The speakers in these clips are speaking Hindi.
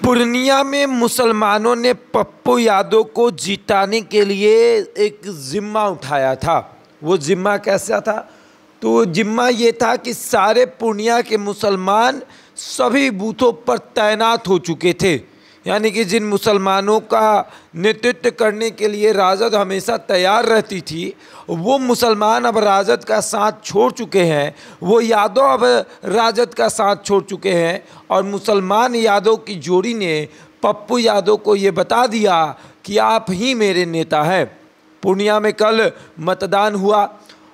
पूर्णिया में मुसलमानों ने पप्पू यादव को जिताने के लिए एक जिम्मा उठाया था। वो जिम्मा कैसा था? तो वो जिम्मा ये था कि सारे पूर्णिया के मुसलमान सभी बूथों पर तैनात हो चुके थे। यानी कि जिन मुसलमानों का नेतृत्व करने के लिए राजद हमेशा तैयार रहती थी, वो मुसलमान अब राजद का साथ छोड़ चुके हैं। वो यादव अब राजद का साथ छोड़ चुके हैं और मुसलमान यादव की जोड़ी ने पप्पू यादव को ये बता दिया कि आप ही मेरे नेता हैं। पूर्णिया में कल मतदान हुआ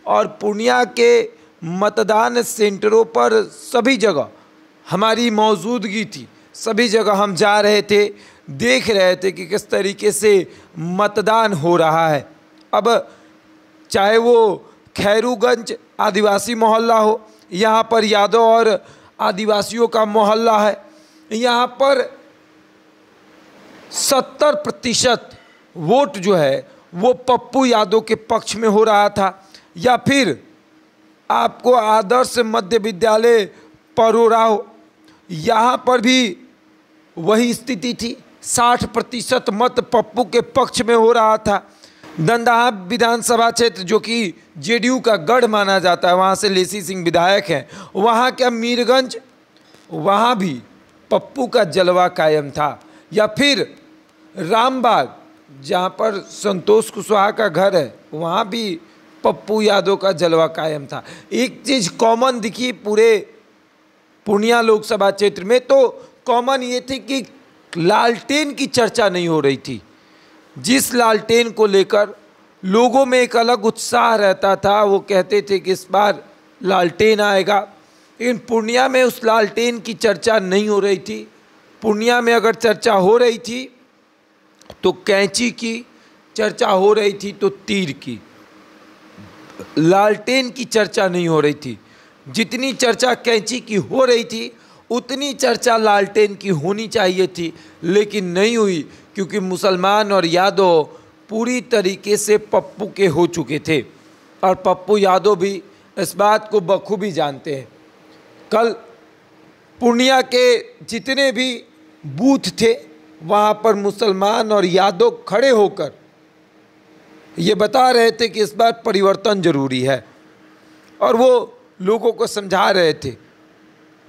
और पूर्णिया के मतदान सेंटरों पर सभी जगह हमारी मौजूदगी थी। सभी जगह हम जा रहे थे, देख रहे थे कि किस तरीके से मतदान हो रहा है। अब चाहे वो खैरूगंज आदिवासी मोहल्ला हो, यहाँ पर यादव और आदिवासियों का मोहल्ला है, यहाँ पर 70% वोट जो है वो पप्पू यादव के पक्ष में हो रहा था। या फिर आपको आदर्श मध्य विद्यालय परोरा हो, यहाँ पर भी वही स्थिति थी। 60% मत पप्पू के पक्ष में हो रहा था। दंदाहा विधानसभा क्षेत्र जो कि जेडीयू का गढ़ माना जाता है, वहाँ से लेसी सिंह विधायक हैं, वहाँ का मीरगंज, वहाँ भी पप्पू का जलवा कायम था। या फिर रामबाग जहाँ पर संतोष कुशवाहा का घर है, वहाँ भी पप्पू यादव का जलवा कायम था। एक चीज़ कॉमन दिखी पूरे पूर्णिया लोकसभा क्षेत्र में, तो कॉमन ये थी कि लालटेन की चर्चा नहीं हो रही थी। जिस लालटेन को लेकर लोगों में एक अलग उत्साह रहता था, वो कहते थे कि इस बार लालटेन आएगा, लेकिन पूर्णिया में उस लालटेन की चर्चा नहीं हो रही थी। पूर्णिया में अगर चर्चा हो रही थी तो कैंची की, चर्चा हो रही थी तो तीर की, लालटेन की चर्चा नहीं हो रही थी। जितनी चर्चा कैंची की हो रही थी उतनी चर्चा लालटेन की होनी चाहिए थी, लेकिन नहीं हुई, क्योंकि मुसलमान और यादव पूरी तरीके से पप्पू के हो चुके थे और पप्पू यादव भी इस बात को बखूबी जानते हैं। कल पूर्णिया के जितने भी बूथ थे वहाँ पर मुसलमान और यादव खड़े होकर ये बता रहे थे कि इस बार परिवर्तन जरूरी है और वो लोगों को समझा रहे थे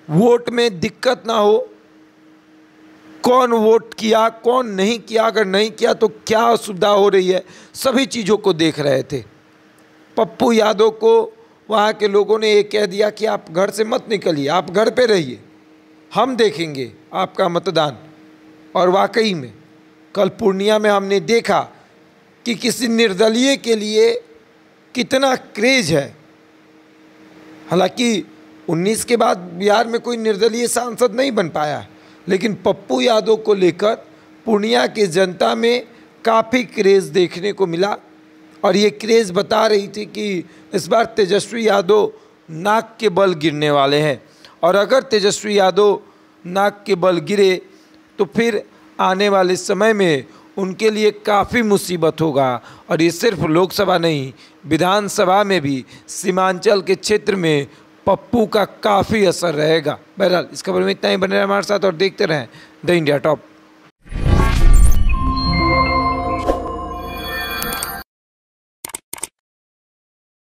वोट में दिक्कत ना हो, कौन वोट किया कौन नहीं किया, अगर नहीं किया तो क्या असुविधा हो रही है, सभी चीज़ों को देख रहे थे। पप्पू यादव को वहाँ के लोगों ने ये कह दिया कि आप घर से मत निकलिए, आप घर पे रहिए, हम देखेंगे आपका मतदान। और वाकई में कल पूर्णिया में हमने देखा कि किसी निर्दलीय के लिए कितना क्रेज है। हालांकि 19 के बाद बिहार में कोई निर्दलीय सांसद नहीं बन पाया, लेकिन पप्पू यादव को लेकर पूर्णिया की जनता में काफ़ी क्रेज़ देखने को मिला। और ये क्रेज़ बता रही थी कि इस बार तेजस्वी यादव नाक के बल गिरने वाले हैं, और अगर तेजस्वी यादव नाक के बल गिरे तो फिर आने वाले समय में उनके लिए काफ़ी मुसीबत होगा। और ये सिर्फ लोकसभा नहीं, विधानसभा में भी सीमांचल के क्षेत्र में पप्पू का काफ़ी असर रहेगा। बहरहाल इस खबर में इतना ही, बने रहे हमारे साथ और देखते रहें द इंडिया टॉप।